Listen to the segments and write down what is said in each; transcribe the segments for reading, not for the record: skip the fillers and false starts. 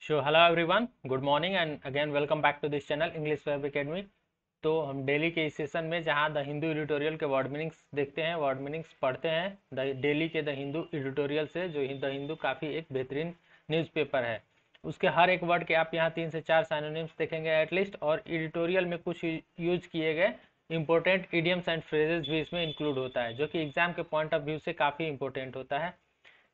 Hello everyone, good morning and again welcome back to this channel English web academy. तो हम daily के इस session में जहां द हिंदू एडिटोरियल के वर्ड मीनिंग्स देखते हैं, वर्ड मीनिंग्स पढ़ते हैं डेली के द हिंदू एडिटोरियल से, जो द हिंदू काफ़ी एक बेहतरीन न्यूज़पेपर है। उसके हर एक वर्ड के आप यहाँ 3 से 4 साइनोनिम्स देखेंगे एटलीस्ट, और एडिटोरियल में कुछ यूज किए गए इंपॉर्टेंट इडियम्स एंड फ्रेजेस भी इसमें इंक्लूड होता है, जो कि एग्जाम के पॉइंट ऑफ व्यू से काफ़ी इंपॉर्टेंट होता है।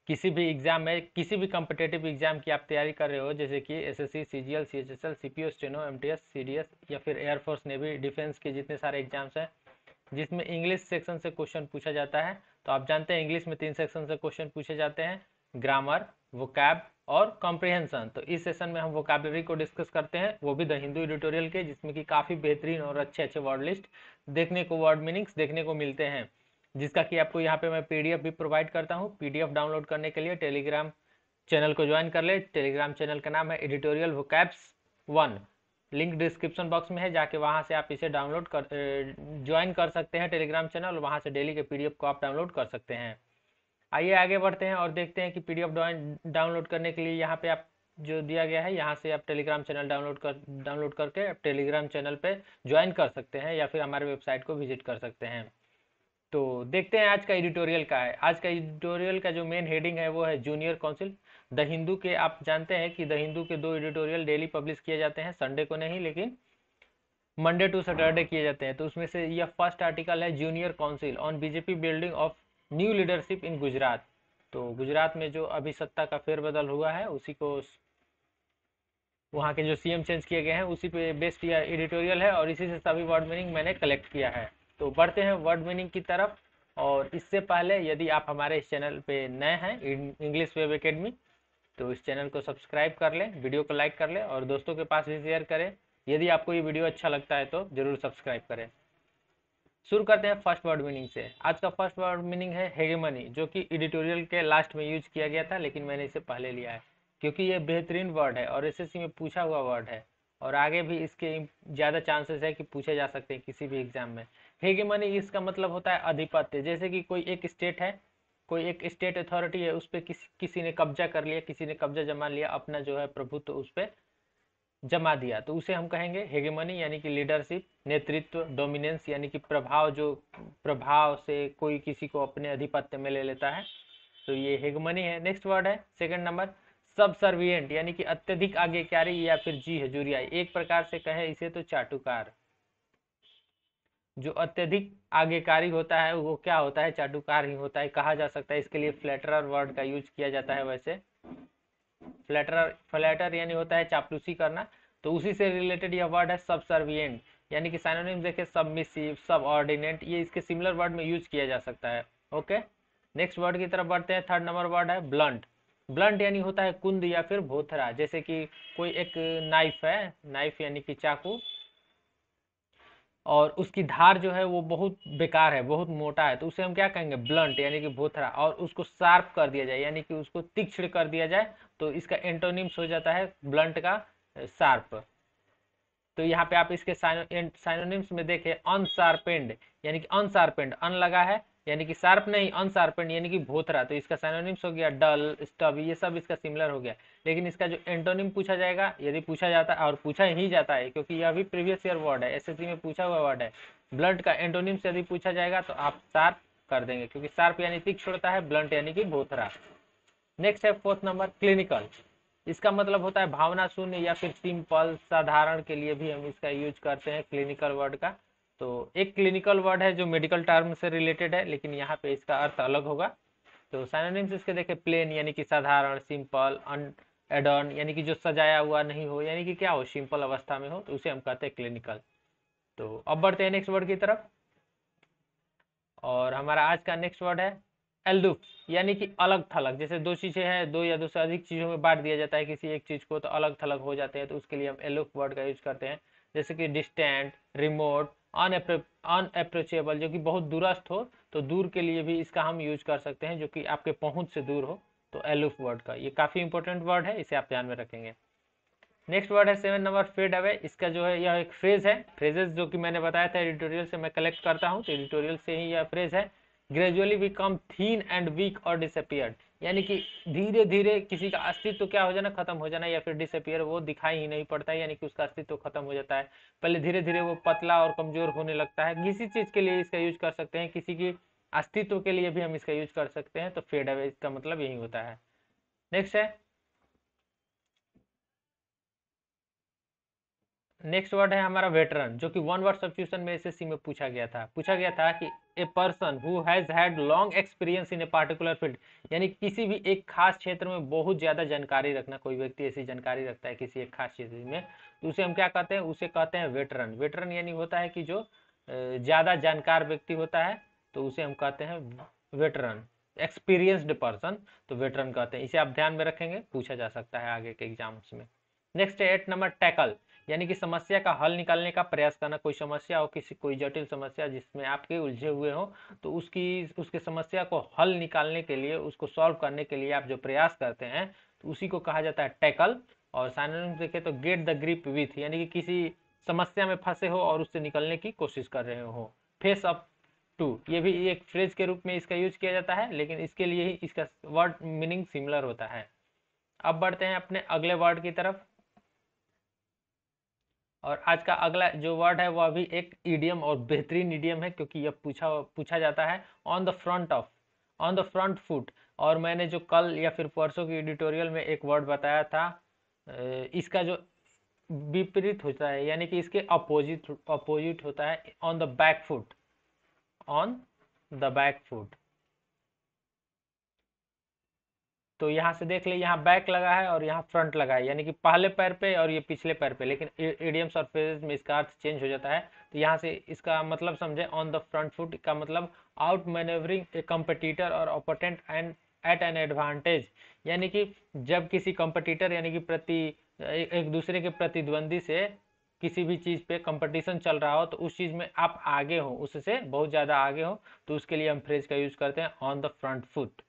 किसी भी एग्जाम में, किसी भी कम्पिटेटिव एग्जाम की आप तैयारी कर रहे हो, जैसे कि SSC, CGL, CHSL, CPO, steno, MTS, CDS या फिर एयरफोर्स, नेवी, डिफेंस के जितने सारे एग्जाम्स हैं जिसमें इंग्लिश सेक्शन से क्वेश्चन पूछा जाता है, तो आप जानते हैं इंग्लिश में 3 सेक्शन से क्वेश्चन पूछे जाते हैं: ग्रामर, वोकैब और कॉम्प्रिहेंशन। तो इस सेशन में हम वोकैबलरी को डिस्कस करते हैं, वो भी द हिंदू एडिटोरियल के, जिसमें कि काफ़ी बेहतरीन और अच्छे अच्छे वर्ड लिस्ट देखने को, वर्ड मीनिंग्स देखने को मिलते हैं, जिसका कि आपको यहाँ पे मैं पीडीएफ भी प्रोवाइड करता हूँ। पीडीएफ डाउनलोड करने के लिए टेलीग्राम चैनल को ज्वाइन कर ले। टेलीग्राम चैनल का नाम है editorial vocabs 1। Link description box में है, जाके वहाँ से आप इसे डाउनलोड कर ज्वाइन कर सकते हैं टेलीग्राम चैनल, और वहाँ से डेली के पीडीएफ को आप डाउनलोड कर सकते हैं। आइए आगे बढ़ते हैं और देखते हैं कि पीडीएफ डाउनलोड करने के लिए यहाँ पे आप जो दिया गया है, यहाँ से आप टेलीग्राम चैनल डाउनलोड करके आप टेलीग्राम चैनल पे ज्वाइन कर सकते हैं, या फिर हमारे वेबसाइट को विजिट कर सकते हैं। तो देखते हैं आज का एडिटोरियल का है। आज का एडिटोरियल का जो मेन हेडिंग है वो है जूनियर काउंसिल। द हिंदू के, आप जानते हैं कि द हिंदू के 2 एडिटोरियल डेली पब्लिश किए जाते हैं, संडे को नहीं लेकिन मंडे टू सैटरडे किए जाते हैं। तो उसमें से यह फर्स्ट आर्टिकल है junior council on BJP building of new leadership in Gujarat. तो गुजरात में जो अभी सत्ता का फेरबदल हुआ है, उसी को, वहाँ के जो सीएम चेंज किए गए हैं, उसी पे बेस्ड यह एडिटोरियल है, और इसी से सभी वर्ड मीनिंग मैंने कलेक्ट किया है। तो बढ़ते हैं वर्ड मीनिंग की तरफ। और इससे पहले यदि आप हमारे इस चैनल पे नए हैं, इंग्लिश वेब एकेडमी, तो इस चैनल को सब्सक्राइब कर लें, वीडियो को लाइक कर लें और दोस्तों के पास भी शेयर करें। यदि आपको ये वीडियो अच्छा लगता है तो जरूर सब्सक्राइब करें। शुरू करते हैं फर्स्ट वर्ड मीनिंग से। आज का फर्स्ट वर्ड मीनिंग है हेगेमनी, जो कि एडिटोरियल के लास्ट में यूज किया गया था, लेकिन मैंने इसे पहले लिया है क्योंकि ये बेहतरीन वर्ड है और एसएससी में पूछा हुआ वर्ड है, और आगे भी इसके ज़्यादा चांसेस है कि पूछे जा सकते हैं किसी भी एग्जाम में। हेगेमनी, इसका मतलब होता है अधिपत्य। जैसे कि कोई एक स्टेट है, कोई एक स्टेट अथॉरिटी है, उस पर किसी ने कब्जा कर लिया, किसी ने कब्जा जमा लिया, अपना जो है प्रभुत्व उस पर जमा दिया, तो उसे हम कहेंगे हेगेमनी, यानी कि लीडरशिप, नेतृत्व, डोमिनेंस, यानी कि प्रभाव, जो प्रभाव से कोई किसी को अपने अधिपत्य में ले लेता है, तो ये हेगेमनी है। नेक्स्ट वर्ड है सेकंड नंबर सबसर्विएंट, यानी कि अत्यधिक आज्ञाकारी या फिर जी हजूरिया। एक प्रकार से कहे इसे तो चाटुकार। जो अत्यधिक आज्ञाकारी होता है वो क्या होता है? चाटुकार ही होता है, कहा जा सकता है। इसके लिए फ्लैटरर वर्ड का यूज किया जाता है। वैसे फ्लैटर यानी होता है चापलूसी करना, तो उसी से रिलेटेड यह वर्ड है सबसर्विएंट, यानी कि साइनोनिम देखे सबमिसिव, सबऑर्डिनेट, ये इसके सिमिलर वर्ड में यूज किया जा सकता है। ओके, नेक्स्ट वर्ड की तरफ बढ़ते हैं। थर्ड नंबर वर्ड है ब्लंट। ब्लंट यानी होता है कुंद या फिर भोथरा। जैसे कि कोई एक नाइफ है, नाइफ यानी कि चाकू, और उसकी धार जो है वो बहुत बेकार है, बहुत मोटा है, तो उसे हम क्या कहेंगे? ब्लंट, यानी कि भोथरा। और उसको शार्प कर दिया जाए, यानी कि उसको तीक्ष्ण कर दिया जाए, तो इसका एंटोनिम्स हो जाता है ब्लंट का शार्प। तो यहाँ पे आप इसके साइनोनिम्स में देखें, अनशार्पेंड, यानी कि अनशार्पेंड, अन लगा है, यानी कि शार्प नहीं, अनशार्पेंड यानी कि भोथरा, तो इसका साइनोनिम्स हो गया डल, स्टब, ये सब इसका सिमिलर हो गया। लेकिन इसका जो एंटोनिम पूछा जाएगा, यदि पूछा जाता है, और पूछा ही जाता है क्योंकि यह भी प्रीवियस ईयर वर्ड है, एसएससी में पूछा हुआ वर्ड है, ब्लंट का एंटोनिम्स यदि पूछा जाएगा तो आप शार्प कर देंगे, क्योंकि शार्प यानी तीक्ष्ण होता है, ब्लंट यानी कि भोथरा। नेक्स्ट है फोर्थ नंबर क्लिनिकल। इसका मतलब होता है भावना शून्य या फिर सिंपल, साधारण के लिए भी हम इसका यूज करते हैं क्लिनिकल वर्ड का। तो एक क्लिनिकल वर्ड है जो मेडिकल टर्म से रिलेटेड है, लेकिन यहाँ पे इसका अर्थ अलग होगा। तो साइनोनिम्स इसके देखें, प्लेन यानी कि साधारण, सिंपल, एडॉन यानी कि जो सजाया हुआ नहीं हो, यानी कि क्या हो, सिंपल अवस्था में हो, तो उसे हम कहते हैं क्लिनिकल। तो अब बढ़ते हैं नेक्स्ट वर्ड की तरफ, और हमारा आज का नेक्स्ट वर्ड है एल्डुफ, यानी कि अलग थलग। जैसे दो चीजें हैं, दो या दो से अधिक चीजों में बांट दिया जाता है किसी एक चीज को, तो अलग थलग हो जाते हैं, तो उसके लिए हम एलुफ वर्ड का यूज करते हैं। जैसे कि डिस्टेंट, रिमोट, अनअप्रोचेबल, जो कि बहुत दूरस्थ हो, तो दूर के लिए भी इसका हम यूज कर सकते हैं, जो कि आपके पहुंच से दूर हो, तो एलुफ वर्ड का, ये काफी इंपॉर्टेंट वर्ड है, इसे आप ध्यान में रखेंगे। नेक्स्ट वर्ड है 7 नंबर फेड अवे। इसका जो है, यह एक फ्रेज है, फ्रेजेस जो कि मैंने बताया था एडिटोरियल से मैं कलेक्ट करता हूँ, तो एडिटोरियल से ही यह फ्रेज है। Gradually become thin and weak और डिसअपियर्ड, यानी कि धीरे धीरे किसी का अस्तित्व क्या हो जाना, खत्म हो जाना, या फिर डिसअपियर, वो दिखाई ही नहीं पड़ता है, यानी कि उसका अस्तित्व खत्म हो जाता है। पहले धीरे धीरे वो पतला और कमजोर होने लगता है। किसी चीज के लिए इसका यूज कर सकते हैं, किसी की अस्तित्व के लिए भी हम इसका यूज कर सकते हैं। तो फेड अवे इसका मतलब यही होता है। नेक्स्ट है, नेक्स्ट वर्ड है हमारा वेटरन, जो कि वन वर्ड सब्स्टिट्यूशन में एसएससी में पूछा गया था कि a person who has had long experience in a particular field, यानी किसी भी एक खास क्षेत्र में बहुत ज्यादा जानकारी रखना। कोई व्यक्ति ऐसी जानकारी रखता है किसी एक खास क्षेत्र में, तो उसे हम क्या कहते हैं, उसे कहते हैं वेटरन। वेटरन यानी होता है कि जो ज्यादा जानकार व्यक्ति होता है, तो उसे हम कहते हैं वेटरन, एक्सपीरियंस्ड पर्सन, तो वेटरन कहते हैं। इसे आप ध्यान में रखेंगे, पूछा जा सकता है आगे के एग्जाम्स में। नेक्स्ट है 8 नंबर, टैकल, यानी कि समस्या का हल निकालने का प्रयास करना। कोई समस्या हो, किसी कोई जटिल समस्या जिसमें आपके उलझे हुए हो, तो उसके समस्या को हल निकालने के लिए, उसको सॉल्व करने के लिए आप जो प्रयास करते हैं, तो उसी को कहा जाता है टैकल। और साइनोनिम देखें तो गेट द ग्रिप विथ, यानी कि किसी समस्या में फंसे हो और उससे निकलने की कोशिश कर रहे हो। फेस अप टू, ये भी एक फ्रेज के रूप में इसका यूज किया जाता है, लेकिन इसके लिए ही इसका वर्ड मीनिंग सिमिलर होता है। अब बढ़ते हैं अपने अगले वर्ड की तरफ, और आज का अगला जो वर्ड है वह भी एक इडियम और बेहतरीन इडियम है, क्योंकि यह पूछा जाता है on the front of, on the front foot. और मैंने जो कल या फिर परसों की एडिटोरियल में एक वर्ड बताया था, इसका जो विपरीत होता है, यानी कि इसके अपोजिट अपोजिट होता है on the back foot, on the back foot. तो यहाँ से देख ले, यहाँ बैक लगा है और यहाँ फ्रंट लगा है, यानी कि पहले पैर पे और ये पिछले पैर पे, लेकिन इडियम्स और फ्रेजेस में इसका अर्थ चेंज हो जाता है। तो यहाँ से इसका मतलब समझे, ऑन द फ्रंट फुट का मतलब आउट मैनेवरिंग ए कंपटीटर और opponent and at an advantage, यानी कि जब किसी कंपटीटर यानी कि एक दूसरे के प्रतिद्वंदी से किसी भी चीज पे कंपटीशन चल रहा हो, तो उस चीज में आप आगे हो, उससे बहुत ज्यादा आगे हो, तो उसके लिए हम फ्रेज का यूज करते हैं on the front foot.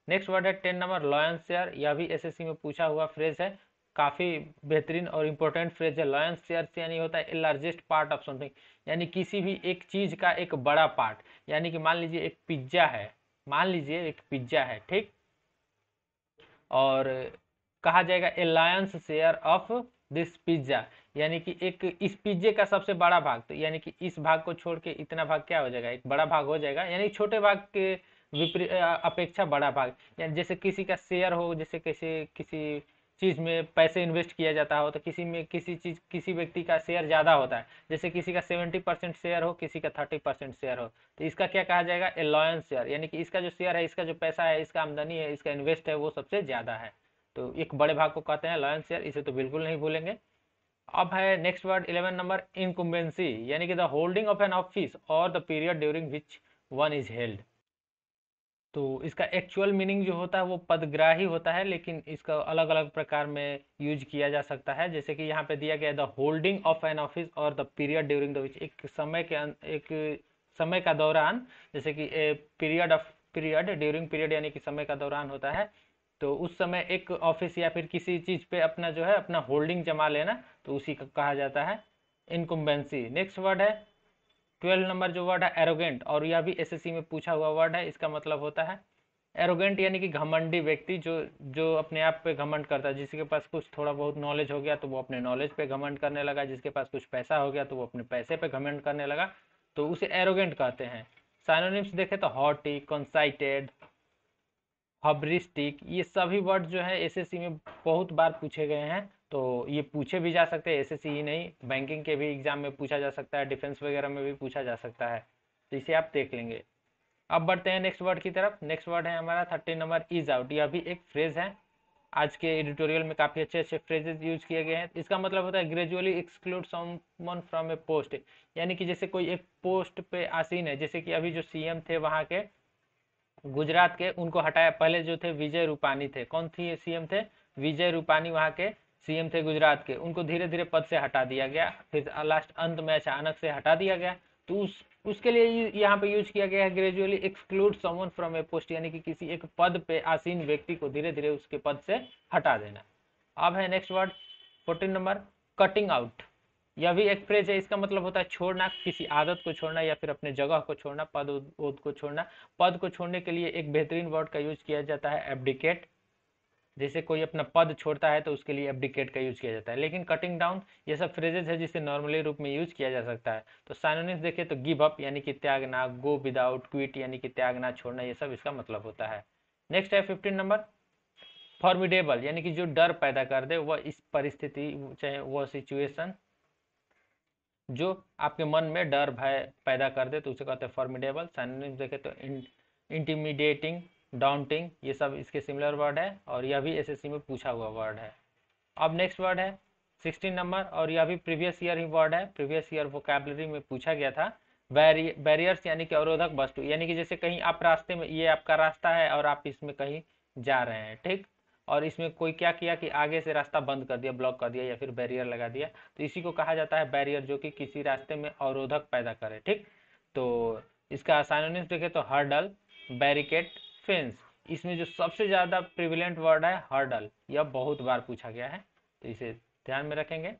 Next word है 10 नंबर, लॉयन शेयर। यह भी एसएससी में पूछा हुआ फ्रेज है, काफी बेहतरीन और इंपॉर्टेंट फ्रेज है। लॉयन शेयर यानी होता है लार्जेस्ट पार्ट ऑफ समथिंग, यानी किसी भी एक चीज का एक बड़ा पार्ट। यानी कि मान लीजिए एक पिज्जा है, मान लीजिए एक पिज्जा है, ठीक, और कहा जाएगा a lion's share of this pizza, यानी कि एक इस पिज्जे का सबसे बड़ा भाग, तो यानी कि इस भाग को छोड़ के इतना भाग क्या हो जाएगा, एक बड़ा भाग हो जाएगा, यानी छोटे भाग के अपेक्षा बड़ा भाग। यानी जैसे किसी का शेयर हो, जैसे किसी किसी चीज में पैसे इन्वेस्ट किया जाता हो, तो किसी में किसी चीज किसी व्यक्ति का शेयर ज्यादा होता है, जैसे किसी का 70% शेयर हो, किसी का 30% शेयर हो, तो इसका क्या कहा जाएगा, ए लॉयंस शेयर, यानी कि इसका जो शेयर है, इसका जो पैसा है, इसका आमदनी है, इसका इन्वेस्ट है, वो सबसे ज्यादा है। तो एक बड़े भाग को कहते हैं लॉयंस शेयर, इसे तो बिल्कुल नहीं भूलेंगे। अब है नेक्स्ट वर्ड 11 नंबर, इनकुम्बेंसी, यानी कि the holding of an office और the period during which one is held. तो इसका एक्चुअल मीनिंग जो होता है वो पदग्राही होता है, लेकिन इसका अलग अलग प्रकार में यूज किया जा सकता है। जैसे कि यहाँ पे दिया गया the holding of an office और the period during the which, एक समय का दौरान, जैसे कि period of period during period, यानी कि समय का दौरान होता है, तो उस समय एक ऑफिस या फिर किसी चीज पे अपना जो है अपना होल्डिंग जमा लेना, तो उसी का कहा जाता है इनकुम्बेंसी। नेक्स्ट वर्ड है 12 नंबर जो वर्ड है एरोगेंट, और यह भी एसएससी में पूछा हुआ वर्ड है। इसका मतलब होता है एरोगेंट, यानी कि घमंडी व्यक्ति, जो जो अपने आप पे घमंड करता है। जिसके पास कुछ थोड़ा बहुत नॉलेज हो गया तो वो अपने नॉलेज पे घमंड करने लगा, जिसके पास कुछ पैसा हो गया तो वो अपने पैसे पे घमंड करने लगा, तो उसे एरोगेंट कहते हैं। साइनोनिम्स देखे तो हॉटी, कंसाइटेड, हब्रिस्टिक, ये सभी वर्ड जो है एसएससी में बहुत बार पूछे गए हैं। तो ये पूछे भी जा सकते हैं, एसएससी ही नहीं, बैंकिंग के भी एग्जाम में पूछा जा सकता है, डिफेंस वगैरह में भी पूछा जा सकता है, तो इसे आप देख लेंगे। अब बढ़ते हैं नेक्स्ट वर्ड की तरफ। नेक्स्ट वर्ड है हमारा 13 नंबर, इज आउट। यह भी एक फ्रेज है, आज के एडिटोरियल में काफी अच्छे अच्छे फ्रेजेस यूज किए गए हैं। इसका मतलब होता है gradually exclude someone from A post, यानी कि जैसे कोई एक पोस्ट पे आसीन है, जैसे कि अभी जो सीएम थे वहां के गुजरात के, उनको हटाया। पहले जो थे विजय रूपानी थे, कौन थी सीएम थे, विजय रूपानी वहां के सीएम थे गुजरात के, उनको धीरे धीरे पद से हटा दिया गया, फिर लास्ट अंत में अचानक से हटा दिया गया। तो उसके लिए यहाँ पे यूज किया गया है gradually exclude someone from A post, यानी कि किसी एक पद पे आसीन व्यक्ति को धीरे धीरे उसके पद से हटा देना। अब है next word 14 number, cutting out. यह भी एक फ्रेज है, इसका मतलब होता है छोड़ना, किसी आदत को छोड़ना या फिर अपने जगह को छोड़ना, पद उद को छोड़ना। पद को छोड़ने के लिए एक बेहतरीन वर्ड का यूज किया जाता है एब्डिकेट। जैसे कोई अपना पद छोड़ता है तो उसके लिए एब्डिकेट का यूज किया जाता है। लेकिन कटिंग डाउन ये सब फ्रेजेस है जिसे नॉर्मली रूप में यूज किया जा सकता है। तो साइनोनिम्स देखें तो गिव अप यानी कि त्यागना, गो विदाउट, क्विट यानी कि त्यागना, छोड़ना, ये सब इसका मतलब होता है। नेक्स्ट है 15 नंबर, फॉर्मिडेबल यानी कि जो डर पैदा कर दे, वह इस परिस्थिति चाहे वह सिचुएशन जो आपके मन में डर भय पैदा कर दे तो उसे कहते हैं फॉर्मिडेबल। सिनोनिम्स देखें तो इंटिमिडेटिंग, डाउंटिंग, ये सब इसके सिमिलर वर्ड है और यह भी एसएससी में पूछा हुआ वर्ड है। अब नेक्स्ट वर्ड है 16 नंबर, और यह भी प्रीवियस ईयर ही वर्ड है, प्रीवियस ईयर वोकैबुलरी में पूछा गया था। बैरियर्स यानी कि अवरोधक वस्तु, यानी कि जैसे कहीं आप रास्ते में, ये आपका रास्ता है और आप इसमें कहीं जा रहे हैं, ठीक, और इसमें कोई क्या किया कि आगे से रास्ता बंद कर दिया, ब्लॉक कर दिया या फिर बैरियर लगा दिया, तो इसी को कहा जाता है बैरियर, जो कि किसी रास्ते में अवरोधक पैदा करे, ठीक। तो इसका साइनोनिम्स देखें तो हर्डल, बैरिकेड, फेंस। इसमें जो सबसे ज्यादा प्रिविलेंट वर्ड है हर्डल, यह बहुत बार पूछा गया है, तो इसे ध्यान में रखेंगे।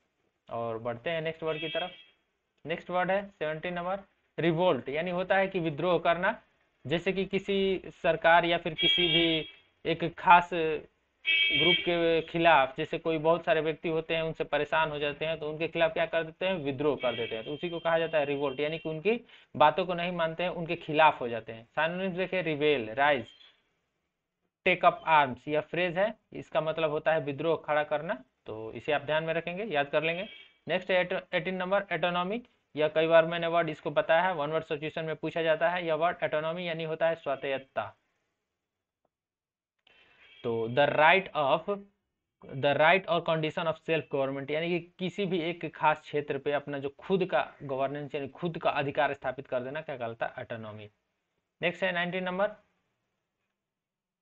और बढ़ते हैं नेक्स्ट वर्ड की तरफ। नेक्स्ट वर्ड है 17 नंबर, रिवोल्ट, यानी होता है कि विद्रोह करना। जैसे कि किसी सरकार या फिर किसी भी एक खास ग्रुप के खिलाफ, जैसे कोई बहुत सारे व्यक्ति होते हैं उनसे परेशान हो जाते हैं तो उनके खिलाफ क्या कर देते हैं, विद्रोह कर देते हैं, तो उसी को कहा जाता है रिवोल्ट, यानी कि उनकी बातों को नहीं मानते हैं, उनके खिलाफ हो जाते हैं। साइनोनिम्स देखें, रिवेल, राइज, टेक अप आर्म्स, यह फ्रेज है, इसका मतलब होता है विद्रोह खड़ा करना, तो इसे आप ध्यान में रखेंगे, याद कर लेंगे। नेक्स्ट है 18 नंबर, एटोनॉमी। यह कई बार मैंने वर्ड इसको बताया है, वन वर्ड सिचुएशन में पूछा जाता है यह वर्ड एटोनॉमी, यानी होता है स्वायत्तता। तो द राइट और कंडीशन ऑफ सेल्फ गवर्नमेंट, यानी कि किसी भी एक खास क्षेत्र पे अपना जो खुद का गवर्नेंस यानी खुद का अधिकार स्थापित कर देना, क्या कहलाता है, ऑटोनॉमी। नेक्स्ट है 19 नंबर,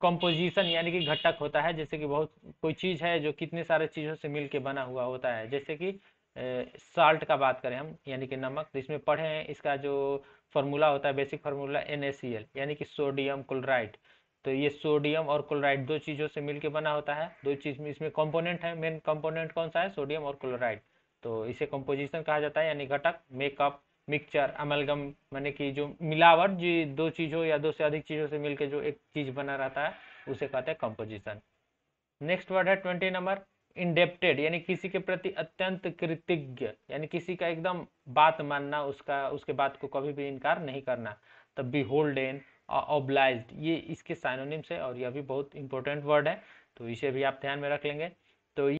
कंपोजिशन, यानी कि घटक होता है, जैसे कि बहुत कोई चीज है जो कितने सारे चीजों से मिलके बना हुआ होता है, जैसे कि साल्ट का बात करें हम, यानी कि नमक, तो इसमें पढ़े हैं इसका जो फॉर्मूला होता है, बेसिक फार्मूला NaCl, यानी कि सोडियम क्लोराइड। तो ये सोडियम और क्लोराइड दो चीजों से मिलके बना होता है, दो चीज में इसमें कंपोनेंट है, मेन कंपोनेंट कौन सा है, सोडियम और क्लोराइड, तो इसे कंपोजिशन कहा जाता है, यानी घटक। मेकअप, मिक्सचर, अमलगम, माने कि जो मिलावट, जी दो चीजों या दो से अधिक चीजों से मिलकर जो एक चीज बना रहता है उसे कहते हैं कंपोजिशन। नेक्स्ट वर्ड है 20 नंबर, इंडेप्टेड, यानी किसी के प्रति अत्यंत कृतज्ञ, यानी किसी का एकदम बात मानना, उसका उसके बात को कभी भी इनकार नहीं करना। तब बिहोल्डेन, ऑब्लाइज्ड, ये इसके साइनोनिम्स है और यह भी बहुत इंपॉर्टेंट वर्ड है, तो इसे भी आप ध्यान में रख लेंगे। तो